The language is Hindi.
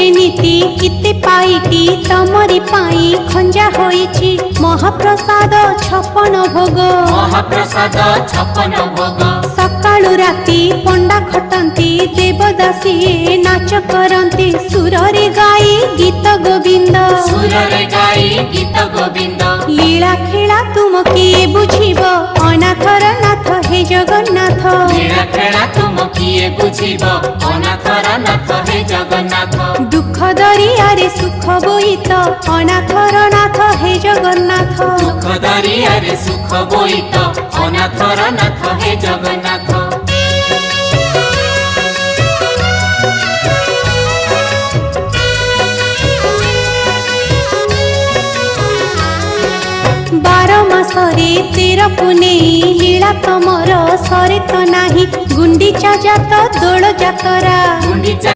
जे नीति किते पाईटी तमरी पाई खंजा होईची महाप्रसाद 56 भोग महाप्रसाद 56 भोग सकाळु राती पंडा खटंती देवदासी नाच करंती सुररे गाई गीत गोविंद सुररे गाई गीत गोविंद लीला खेला तुम किए बुझिब अनाथर नाथ हे जगन्नाथ लीला खेला तुम किए बुझिब अनाथर नाथ हे जगन्नाथ दुख दरियारे सुख बोईत अनाथर नाथ हे जगन्नाथ दुख दरियारे सुख बोईत अनाथर नाथ हे जगन्नाथ मासरे 13 पुनेई लीला तमर सरे तो नाही गुंडीचा जात दोल जातरा।